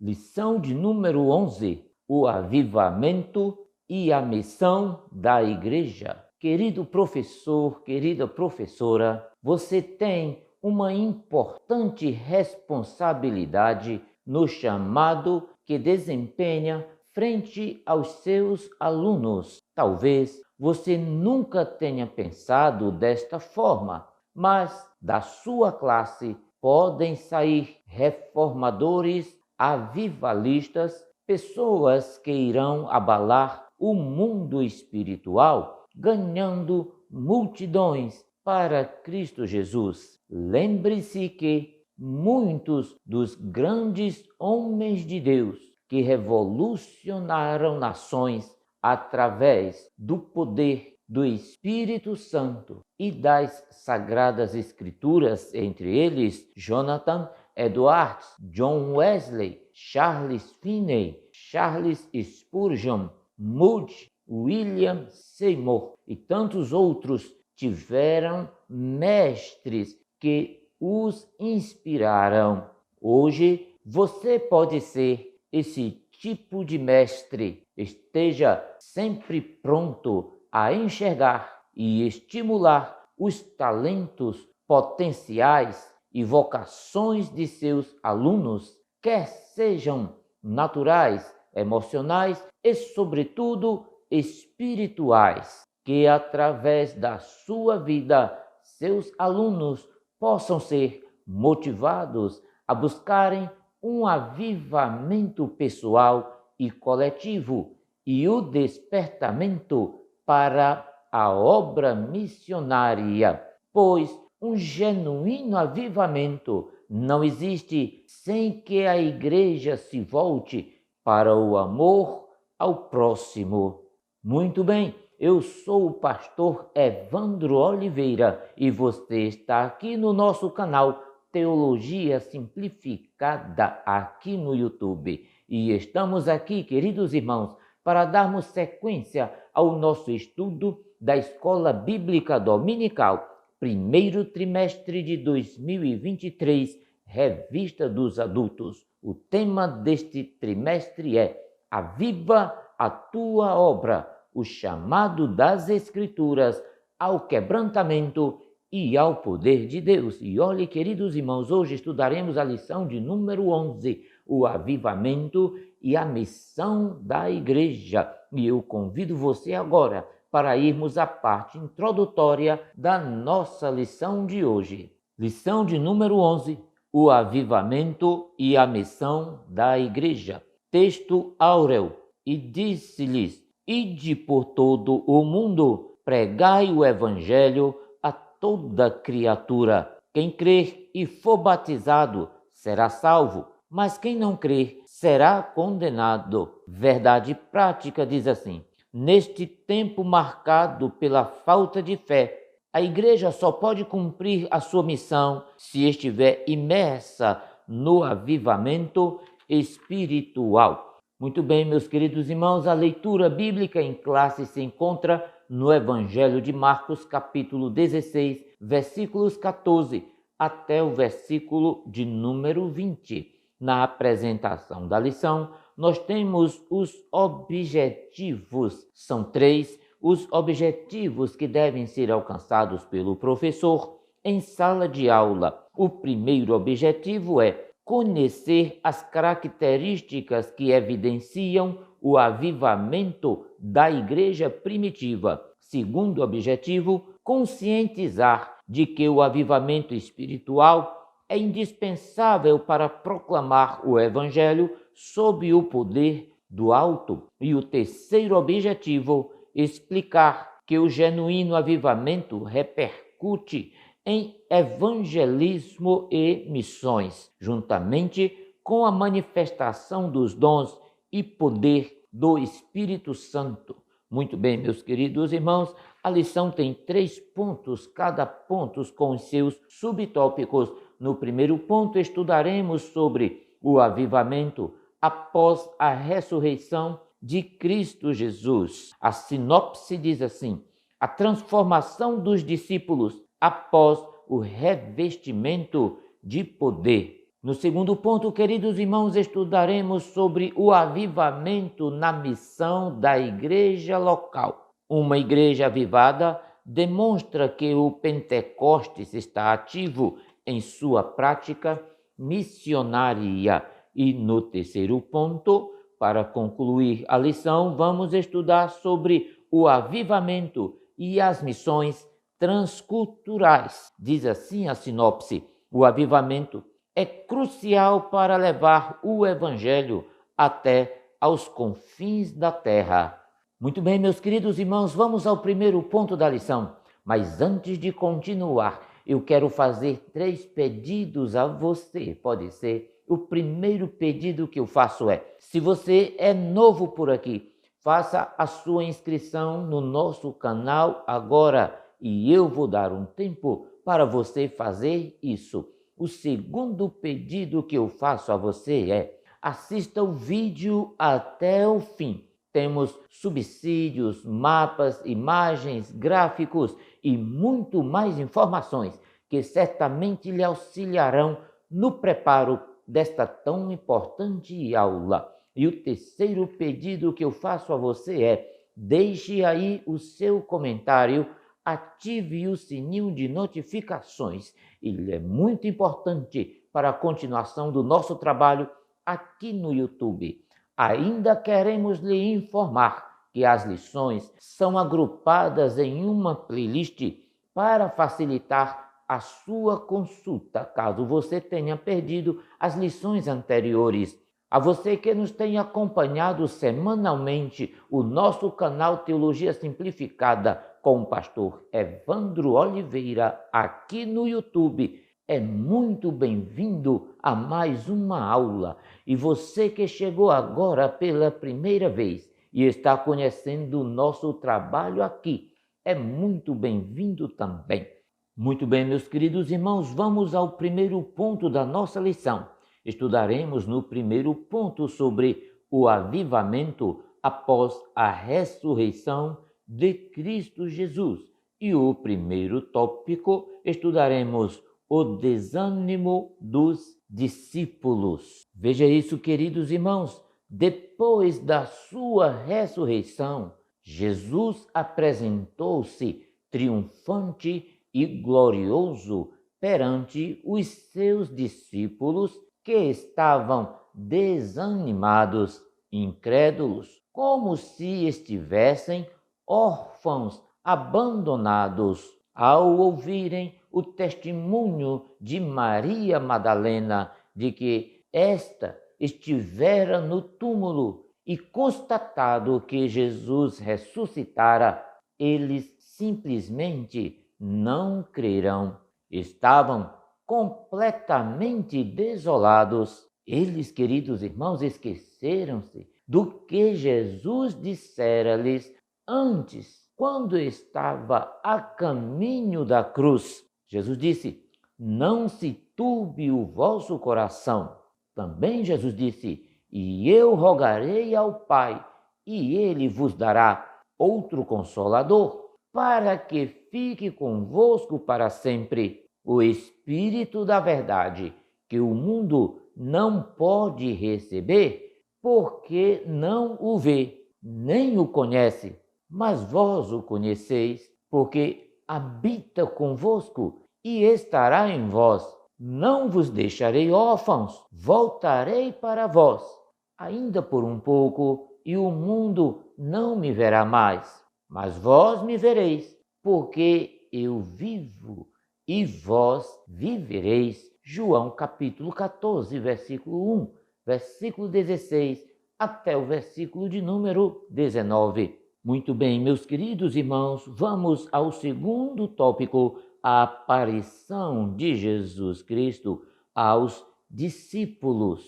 Lição de número 11: o avivamento e a missão da igreja. Querido professor, querida professora, você tem uma importante responsabilidade no chamado que desempenha frente aos seus alunos. Talvez você nunca tenha pensado desta forma, mas da sua classe podem sair reformadores, avivalistas, pessoas que irão abalar o mundo espiritual, ganhando multidões para Cristo Jesus. Lembre-se que muitos dos grandes homens de Deus que revolucionaram nações através do poder do Espírito Santo e das Sagradas Escrituras, entre eles Jonathan Edwards, John Wesley, Charles Finney, Charles Spurgeon, Moody, William Seymour e tantos outros, tiveram mestres que os inspiraram. Hoje você pode ser esse tipo de mestre. Esteja sempre pronto a enxergar e estimular os talentos potenciais e vocações de seus alunos, quer sejam naturais, emocionais e, sobretudo, espirituais, que através da sua vida seus alunos possam ser motivados a buscarem um avivamento pessoal e coletivo e o despertamento para a obra missionária, pois um genuíno avivamento não existe sem que a igreja se volte para o amor ao próximo. Muito bem, eu sou o pastor Evandro Oliveira e você está aqui no nosso canal Teologia Simplificada aqui no YouTube. E estamos aqui, queridos irmãos, para darmos sequência ao nosso estudo da Escola Bíblica Dominical, primeiro trimestre de 2023, Revista dos Adultos. O tema deste trimestre é Aviva a tua obra, o chamado das Escrituras ao quebrantamento e ao poder de Deus. E olhe, queridos irmãos, hoje estudaremos a lição de número 11, o avivamento e a missão da igreja. E eu convido você agora para irmos à parte introdutória da nossa lição de hoje. Lição de número 11, o avivamento e a missão da igreja. Texto áureo. E disse-lhes: ide por todo o mundo, pregai o evangelho a toda criatura. Quem crer e for batizado será salvo, mas quem não crer será condenado. Verdade prática diz assim: neste tempo marcado pela falta de fé, a igreja só pode cumprir a sua missão se estiver imersa no avivamento espiritual. Muito bem, meus queridos irmãos, a leitura bíblica em classe se encontra no Evangelho de Marcos, capítulo 16, versículos 14 até o versículo de número 20. Na apresentação da lição, nós temos os objetivos. São 3 os objetivos que devem ser alcançados pelo professor em sala de aula. O primeiro objetivo é conhecer as características que evidenciam o avivamento da igreja primitiva. Segundo objetivo, conscientizar de que o avivamento espiritual é indispensável para proclamar o evangelho sob o poder do alto. E o terceiro objetivo, explicar que o genuíno avivamento repercute em evangelismo e missões, juntamente com a manifestação dos dons e poder do Espírito Santo. Muito bem, meus queridos irmãos, a lição tem 3 pontos, cada ponto com os seus subtópicos. No primeiro ponto, estudaremos sobre o avivamento após a ressurreição de Cristo Jesus. A sinopse diz assim: a transformação dos discípulos após o revestimento de poder. No segundo ponto, queridos irmãos, estudaremos sobre o avivamento na missão da igreja local. Uma igreja avivada demonstra que o Pentecostes está ativo em sua prática missionária. E no terceiro ponto, para concluir a lição, vamos estudar sobre o avivamento e as missões transculturais. Diz assim a sinopse: o avivamento é crucial para levar o evangelho até aos confins da terra. Muito bem, meus queridos irmãos, vamos ao primeiro ponto da lição. Mas antes de continuar, eu quero fazer 3 pedidos a você. Pode ser? O primeiro pedido que eu faço é: se você é novo por aqui, faça a sua inscrição no nosso canal agora e eu vou dar um tempo para você fazer isso. O segundo pedido que eu faço a você é: assista o vídeo até o fim. Temos subsídios, mapas, imagens, gráficos e muito mais informações que certamente lhe auxiliarão no preparo desta tão importante aula. E o terceiro pedido que eu faço a você é: deixe aí o seu comentário, ative o sininho de notificações. Ele é muito importante para a continuação do nosso trabalho aqui no YouTube. Ainda queremos lhe informar que as lições são agrupadas em uma playlist para facilitar a sua consulta, caso você tenha perdido as lições anteriores. A você que nos tem acompanhado semanalmente o nosso canal Teologia Simplificada com o pastor Evandro Oliveira aqui no YouTube, é muito bem-vindo a mais uma aula. E você que chegou agora pela primeira vez e está conhecendo o nosso trabalho aqui, é muito bem-vindo também. Muito bem, meus queridos irmãos, vamos ao primeiro ponto da nossa lição. Estudaremos no primeiro ponto sobre o avivamento após a ressurreição de Cristo Jesus. E o primeiro tópico estudaremos o desânimo dos discípulos. Veja isso, queridos irmãos, depois da sua ressurreição, Jesus apresentou-se triunfante e glorioso perante os seus discípulos que estavam desanimados, incrédulos, como se estivessem órfãos, abandonados. Ao ouvirem o testemunho de Maria Madalena de que esta estivera no túmulo e constatado que Jesus ressuscitara, eles simplesmente não crerão. Estavam completamente desolados. Eles, queridos irmãos, esqueceram-se do que Jesus dissera-lhes antes, quando estava a caminho da cruz. Jesus disse: não se turbe o vosso coração. Também Jesus disse: e eu rogarei ao Pai, e ele vos dará outro Consolador, para que fique convosco para sempre, o Espírito da verdade, que o mundo não pode receber, porque não o vê, nem o conhece, mas vós o conheceis, porque habita convosco e estará em vós. Não vos deixarei órfãos, voltarei para vós. Ainda por um pouco, e o mundo não me verá mais, mas vós me vereis, porque eu vivo e vós vivereis. João capítulo 14, versículo 1, versículo 16, até o versículo de número 19. Muito bem, meus queridos irmãos, vamos ao segundo tópico, a aparição de Jesus Cristo aos discípulos.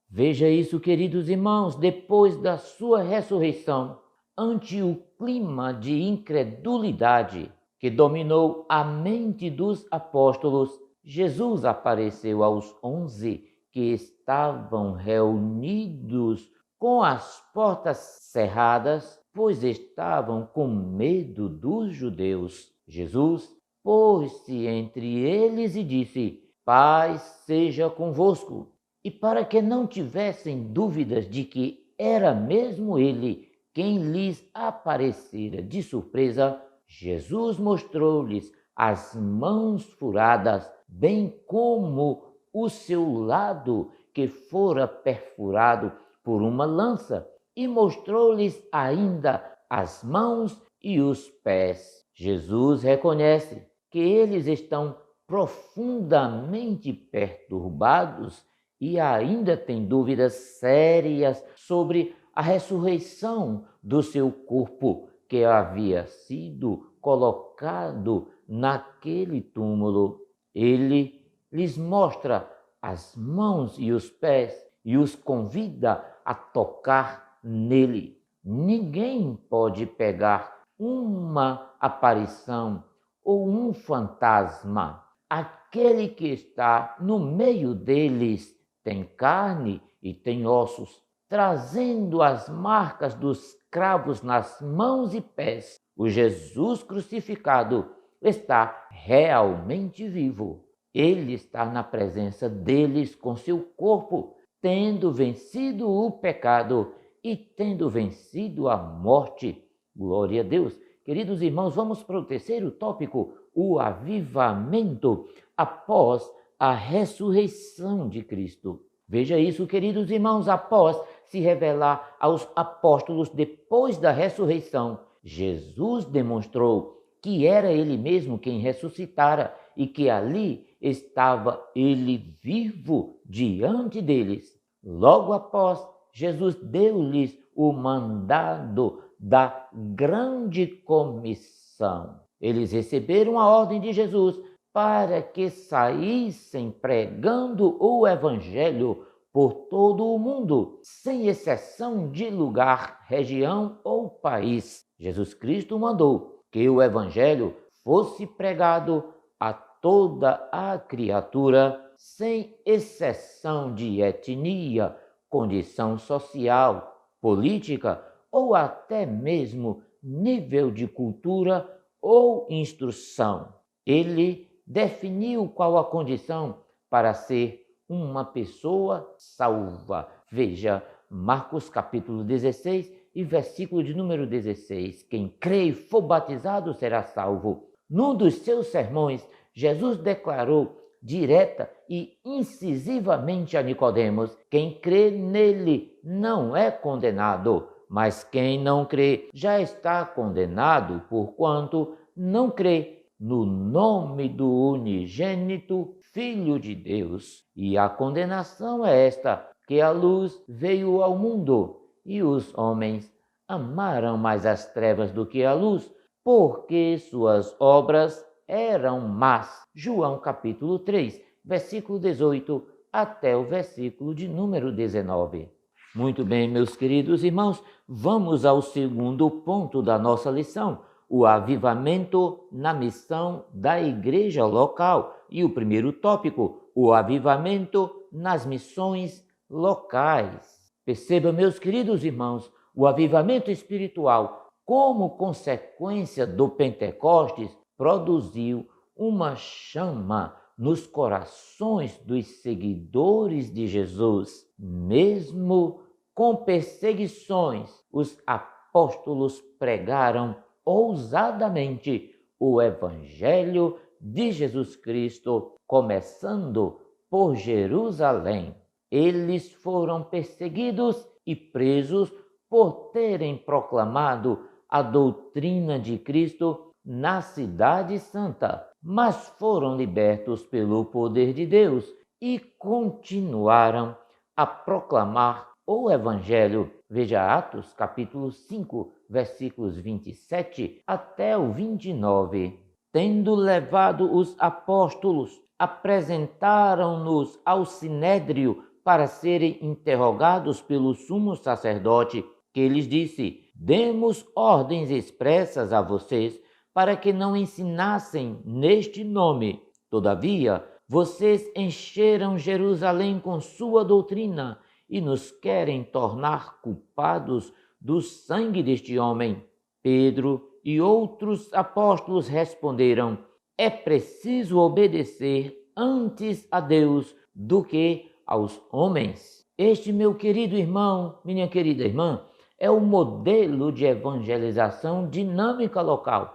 Veja isso, queridos irmãos, depois da sua ressurreição, ante o clima de incredulidade que dominou a mente dos apóstolos, Jesus apareceu aos 11 que estavam reunidos com as portas cerradas, pois estavam com medo dos judeus. Jesus pôs-se entre eles e disse paz seja convosco. E para que não tivessem dúvidas de que era mesmo ele quem lhes aparecera de surpresa, Jesus mostrou-lhes as mãos furadas, bem como o seu lado que fora perfurado por uma lança, e mostrou-lhes ainda as mãos e os pés. Jesus reconhece que eles estão profundamente perturbados e ainda têm dúvidas sérias sobre a ressurreição do seu corpo que havia sido colocado naquele túmulo. Ele lhes mostra as mãos e os pés e os convida a tocar nele. Ninguém pode pegar uma aparição ou um fantasma. Aquele que está no meio deles tem carne e tem ossos, trazendo as marcas dos cravos nas mãos e pés. O Jesus crucificado está realmente vivo. Ele está na presença deles com seu corpo, tendo vencido o pecado e tendo vencido a morte. Glória a Deus. Queridos irmãos, vamos para o terceiro tópico, o avivamento após a ressurreição de Cristo. Veja isso, queridos irmãos, após se revelar aos apóstolos depois da ressurreição, Jesus demonstrou que era ele mesmo quem ressuscitara e que ali estava ele vivo diante deles. Logo após, Jesus deu-lhes o mandado da grande comissão. Eles receberam a ordem de Jesus para que saíssem pregando o evangelho por todo o mundo, sem exceção de lugar, região ou país. Jesus Cristo mandou que o evangelho fosse pregado a toda a criatura, sem exceção de etnia, condição social, política ou até mesmo nível de cultura ou instrução. Ele definiu qual a condição para ser uma pessoa salva. Veja Marcos capítulo 16 e versículo de número 16. Quem crê e for batizado será salvo. Num dos seus sermões, Jesus declarou direta e incisivamente a Nicodemos: quem crê nele não é condenado, mas quem não crê já está condenado, porquanto não crê no nome do unigênito Filho de Deus. E a condenação é esta, que a luz veio ao mundo, e os homens amaram mais as trevas do que a luz, porque suas obras eram más. João capítulo 3, versículo 18 até o versículo de número 19. Muito bem, meus queridos irmãos, vamos ao segundo ponto da nossa lição, o avivamento na missão da igreja local. E o primeiro tópico, o avivamento nas missões locais. Perceba, meus queridos irmãos, o avivamento espiritual, como consequência do Pentecostes, produziu uma chama nos corações dos seguidores de Jesus. Mesmo com perseguições, os apóstolos pregaram ousadamente o Evangelho de Jesus Cristo, começando por Jerusalém. Eles foram perseguidos e presos por terem proclamado a doutrina de Cristo na Cidade Santa, mas foram libertos pelo poder de Deus e continuaram a proclamar o Evangelho. Veja Atos capítulo 5, versículos 27 até o 29. Tendo levado os apóstolos, apresentaram-nos ao sinédrio para serem interrogados pelo sumo sacerdote, que lhes disse: demos ordens expressas a vocês para que não ensinassem neste nome. Todavia, vocês encheram Jerusalém com sua doutrina e nos querem tornar culpados do sangue deste homem. Pedro e outros apóstolos responderam: é preciso obedecer antes a Deus do que aos homens. Este, meu querido irmão, minha querida irmã, é o modelo de evangelização dinâmica local.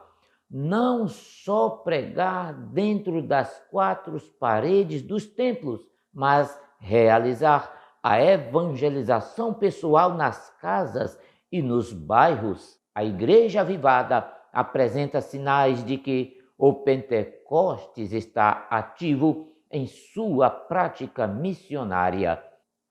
Não só pregar dentro das quatro paredes dos templos, mas realizar a evangelização pessoal nas casas e nos bairros. A Igreja Avivada apresenta sinais de que o Pentecostes está ativo em sua prática missionária.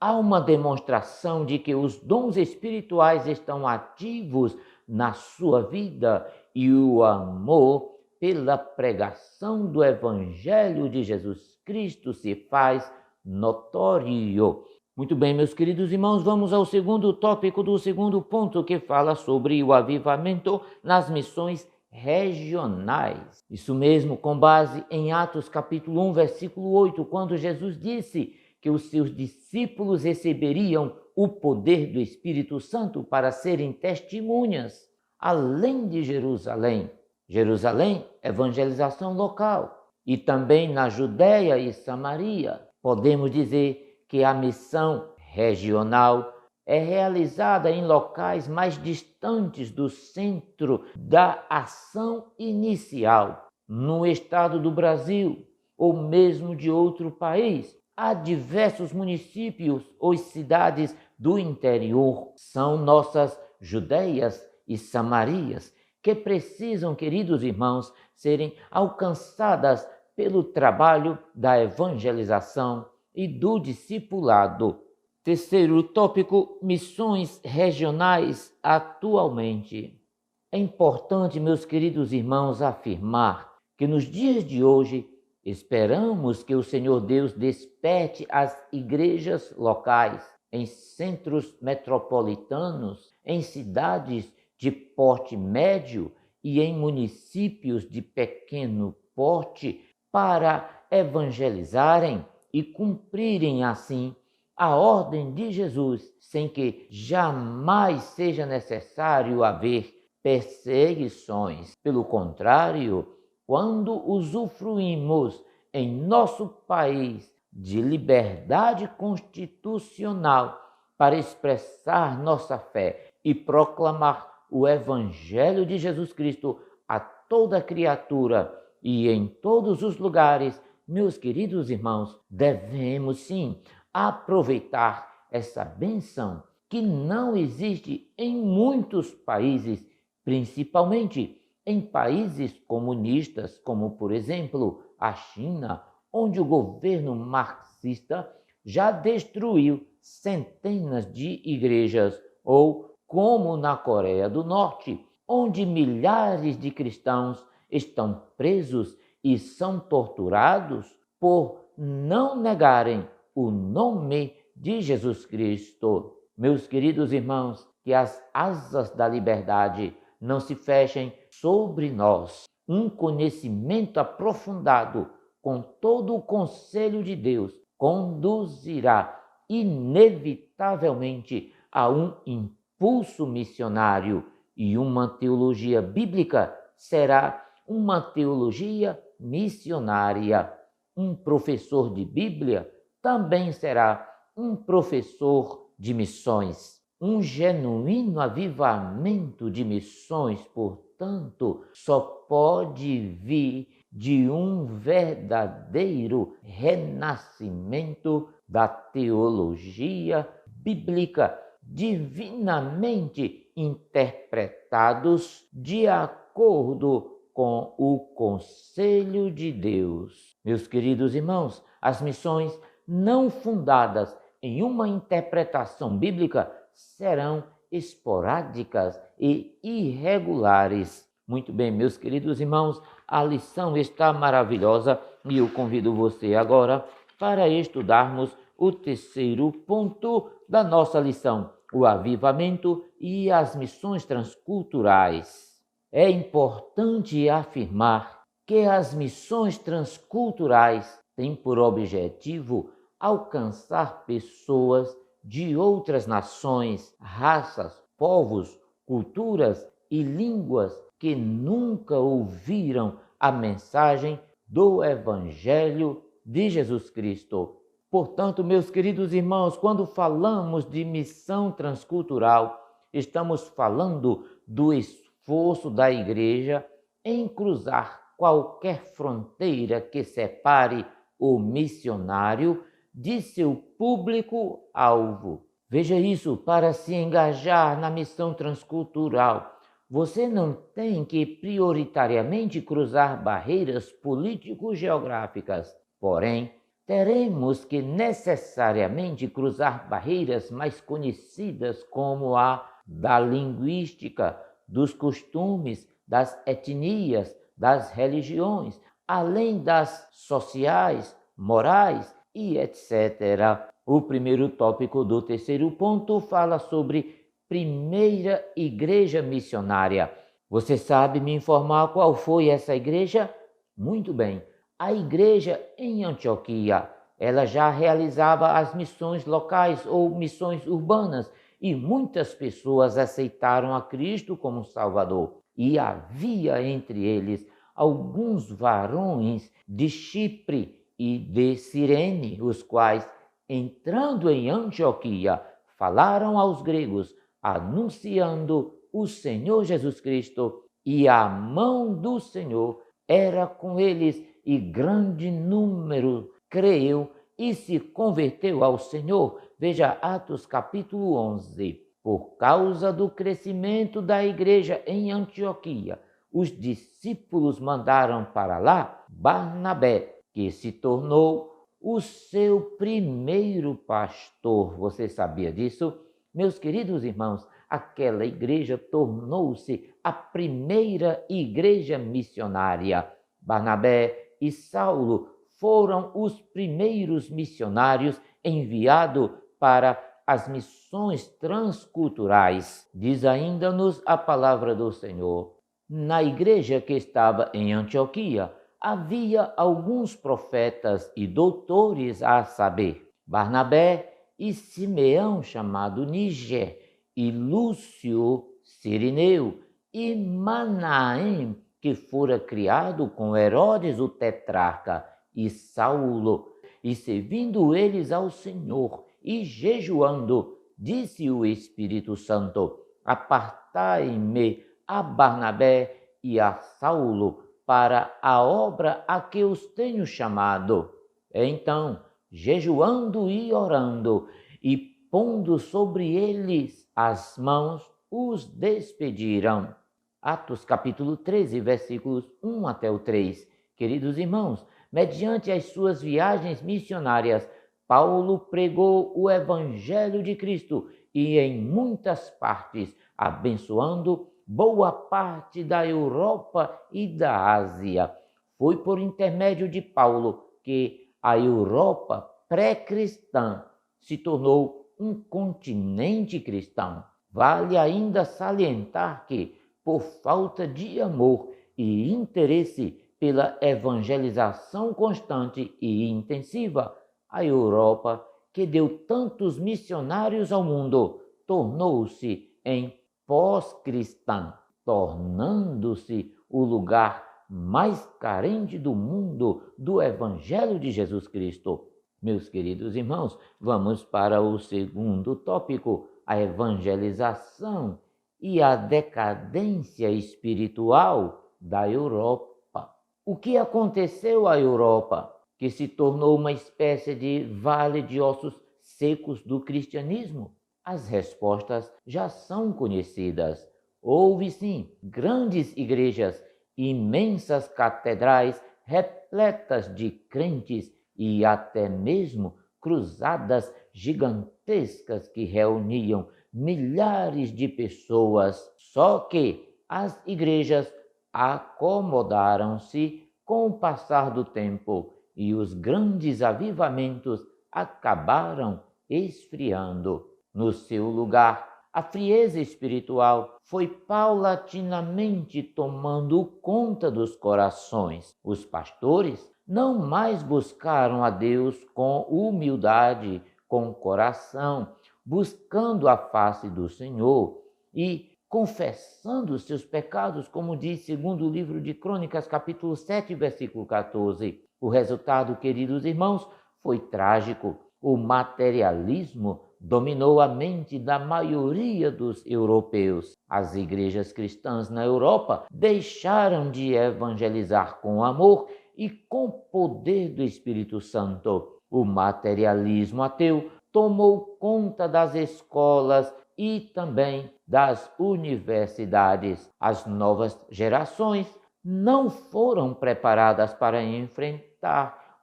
Há uma demonstração de que os dons espirituais estão ativos na sua vida e o amor pela pregação do Evangelho de Jesus Cristo se faz notório. Muito bem, meus queridos irmãos, vamos ao segundo tópico do segundo ponto, que fala sobre o avivamento nas missões regionais. Isso mesmo, com base em Atos capítulo 1, versículo 8, quando Jesus disse que os seus discípulos receberiam o poder do Espírito Santo para serem testemunhas, além de Jerusalém. Jerusalém, evangelização local. E também na Judéia e Samaria. Podemos dizer que a missão regional é realizada em locais mais distantes do centro da ação inicial, no estado do Brasil ou mesmo de outro país. Há diversos municípios ou cidades do interior, são nossas Judeias e Samarias, que precisam, queridos irmãos, serem alcançadas pelo trabalho da evangelização e do discipulado. Terceiro tópico, missões regionais atualmente. É importante, meus queridos irmãos, afirmar que nos dias de hoje esperamos que o Senhor Deus desperte as igrejas locais em centros metropolitanos, em cidades de porte médio e em municípios de pequeno porte para evangelizarem e cumprirem assim a ordem de Jesus, sem que jamais seja necessário haver perseguições. Pelo contrário, quando usufruímos em nosso país de liberdade constitucional para expressar nossa fé e proclamar o Evangelho de Jesus Cristo a toda criatura e em todos os lugares, meus queridos irmãos, devemos sim aproveitar essa bênção que não existe em muitos países, principalmente em países comunistas, como por exemplo a China, onde o governo marxista já destruiu centenas de igrejas, ou como na Coreia do Norte, onde milhares de cristãos estão presos e são torturados por não negarem o nome de Jesus Cristo. Meus queridos irmãos, que as asas da liberdade não se fechem sobre nós. Um conhecimento aprofundado com todo o conselho de Deus conduzirá inevitavelmente a um impulso missionário, e uma teologia bíblica será uma teologia missionária. Um professor de Bíblia também será um professor de missões. Um genuíno avivamento de missões, portanto, só pode vir de um verdadeiro renascimento da teologia bíblica, divinamente interpretados de acordo com o conselho de Deus. Meus queridos irmãos, as missões não fundadas em uma interpretação bíblica serão esporádicas e irregulares. Muito bem, meus queridos irmãos, a lição está maravilhosa e eu convido você agora para estudarmos o terceiro ponto da nossa lição, o avivamento e as missões transculturais. É importante afirmar que as missões transculturais têm por objetivo alcançar pessoas de outras nações, raças, povos, culturas e línguas que nunca ouviram a mensagem do Evangelho de Jesus Cristo. Portanto, meus queridos irmãos, quando falamos de missão transcultural, estamos falando do esforço da igreja em cruzar qualquer fronteira que separe o missionário de seu público-alvo. Veja isso, para se engajar na missão transcultural, você não tem que prioritariamente cruzar barreiras político-geográficas, porém, teremos que necessariamente cruzar barreiras mais conhecidas como a da linguística, dos costumes, das etnias, das religiões, além das sociais, morais e etc. O primeiro tópico do terceiro ponto fala sobre primeira igreja missionária. Você sabe me informar qual foi essa igreja? Muito bem, a igreja em Antioquia. Ela já realizava as missões locais ou missões urbanas e muitas pessoas aceitaram a Cristo como Salvador. E havia entre eles alguns varões de Chipre e de Cirene, os quais, entrando em Antioquia, falaram aos gregos, anunciando o Senhor Jesus Cristo, e a mão do Senhor era com eles, e grande número creu e se converteu ao Senhor. Veja Atos capítulo 11. Por causa do crescimento da igreja em Antioquia, os discípulos mandaram para lá Barnabé, que se tornou o seu primeiro pastor. Você sabia disso? Meus queridos irmãos, aquela igreja tornou-se a primeira igreja missionária. Barnabé e Saulo foram os primeiros missionários enviados para as missões transculturais. Diz ainda-nos a palavra do Senhor. Na igreja que estava em Antioquia, havia alguns profetas e doutores, a saber, Barnabé e Simeão, chamado Níger, e Lúcio Cirineu, e Manaém, que fora criado com Herodes o tetrarca, e Saulo, e servindo eles ao Senhor, e jejuando, disse o Espírito Santo, apartai-me a Barnabé e a Saulo para a obra a que os tenho chamado. Então, jejuando e orando, e pondo sobre eles as mãos, os despediram. Atos capítulo 13, versículos 1 até o 3. Queridos irmãos, mediante as suas viagens missionárias, Paulo pregou o Evangelho de Cristo e em muitas partes, abençoando boa parte da Europa e da Ásia. Foi por intermédio de Paulo que a Europa pré-cristã se tornou um continente cristão. Vale ainda salientar que, por falta de amor e interesse pela evangelização constante e intensiva, a Europa, que deu tantos missionários ao mundo, tornou-se em pós-cristã, tornando-se o lugar mais carente do mundo do Evangelho de Jesus Cristo. Meus queridos irmãos, vamos para o segundo tópico, a evangelização e a decadência espiritual da Europa. O que aconteceu à Europa, que se tornou uma espécie de vale de ossos secos do cristianismo? As respostas já são conhecidas. Houve sim grandes igrejas, imensas catedrais repletas de crentes e até mesmo cruzadas gigantescas que reuniam milhares de pessoas. Só que as igrejas acomodaram-se com o passar do tempo e os grandes avivamentos acabaram esfriando. No seu lugar, a frieza espiritual foi paulatinamente tomando conta dos corações. Os pastores não mais buscaram a Deus com humildade, com coração, buscando a face do Senhor e confessando seus pecados, como diz segundo o livro de Crônicas, capítulo 7, versículo 14. O resultado, queridos irmãos, foi trágico. O materialismo dominou a mente da maioria dos europeus. As igrejas cristãs na Europa deixaram de evangelizar com amor e com poder do Espírito Santo. O materialismo ateu tomou conta das escolas e também das universidades. As novas gerações não foram preparadas para enfrentar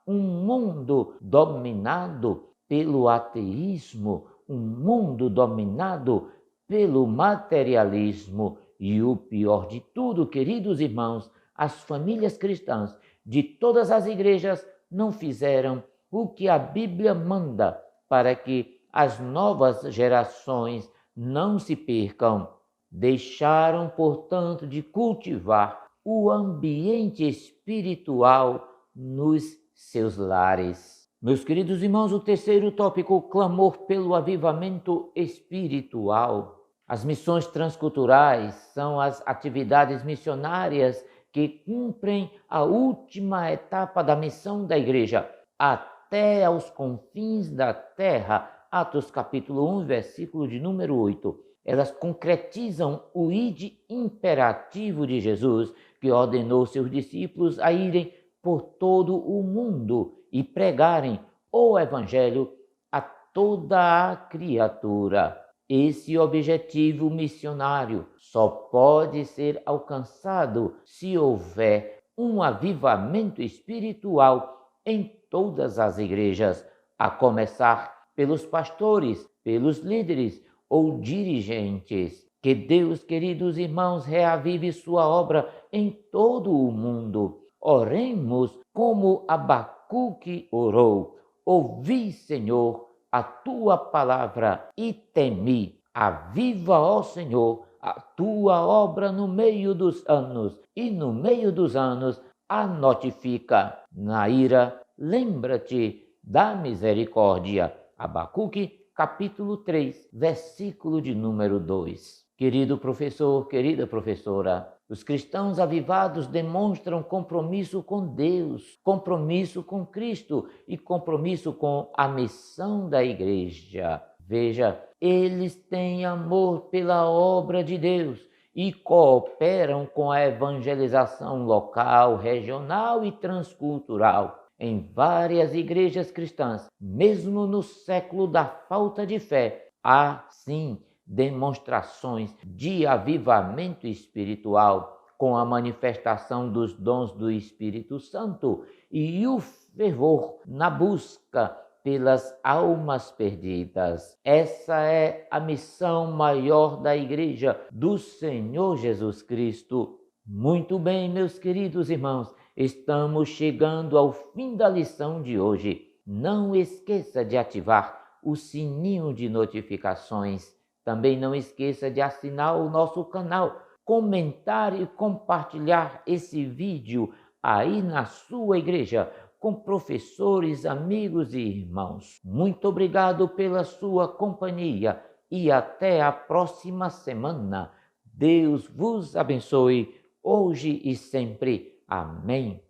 um mundo dominado pelo ateísmo, um mundo dominado pelo materialismo. E o pior de tudo, queridos irmãos, as famílias cristãs de todas as igrejas não fizeram o que a Bíblia manda para que as novas gerações não se percam. Deixaram, portanto, de cultivar o ambiente espiritual nos seus lares. Meus queridos irmãos, o terceiro tópico, o clamor pelo avivamento espiritual. As missões transculturais são as atividades missionárias que cumprem a última etapa da missão da igreja, até aos confins da terra. Atos capítulo 1, versículo de número 8. Elas concretizam o ide imperativo de Jesus, que ordenou seus discípulos a irem por todo o mundo e pregarem o evangelho a toda a criatura. Esse objetivo missionário só pode ser alcançado se houver um avivamento espiritual em todas as igrejas, a começar pelos pastores, pelos líderes ou dirigentes. Que Deus, queridos irmãos, reavive sua obra em todo o mundo. Oremos como Abacuque orou. Ouvi, Senhor, a tua palavra e temi. Aviva, ó Senhor, a tua obra no meio dos anos, e no meio dos anos a notifica. Na ira, lembra-te da misericórdia. Abacuque, capítulo 3, versículo de número 2. Querido professor, querida professora, os cristãos avivados demonstram compromisso com Deus, compromisso com Cristo e compromisso com a missão da igreja. Veja, eles têm amor pela obra de Deus e cooperam com a evangelização local, regional e transcultural. Em várias igrejas cristãs, mesmo no século da falta de fé, há sim demonstrações de avivamento espiritual, com a manifestação dos dons do Espírito Santo e o fervor na busca pelas almas perdidas. Essa é a missão maior da Igreja do Senhor Jesus Cristo. Muito bem, meus queridos irmãos, estamos chegando ao fim da lição de hoje. Não esqueça de ativar o sininho de notificações. Também não esqueça de assinar o nosso canal, comentar e compartilhar esse vídeo aí na sua igreja com professores, amigos e irmãos. Muito obrigado pela sua companhia e até a próxima semana. Deus vos abençoe hoje e sempre. Amém.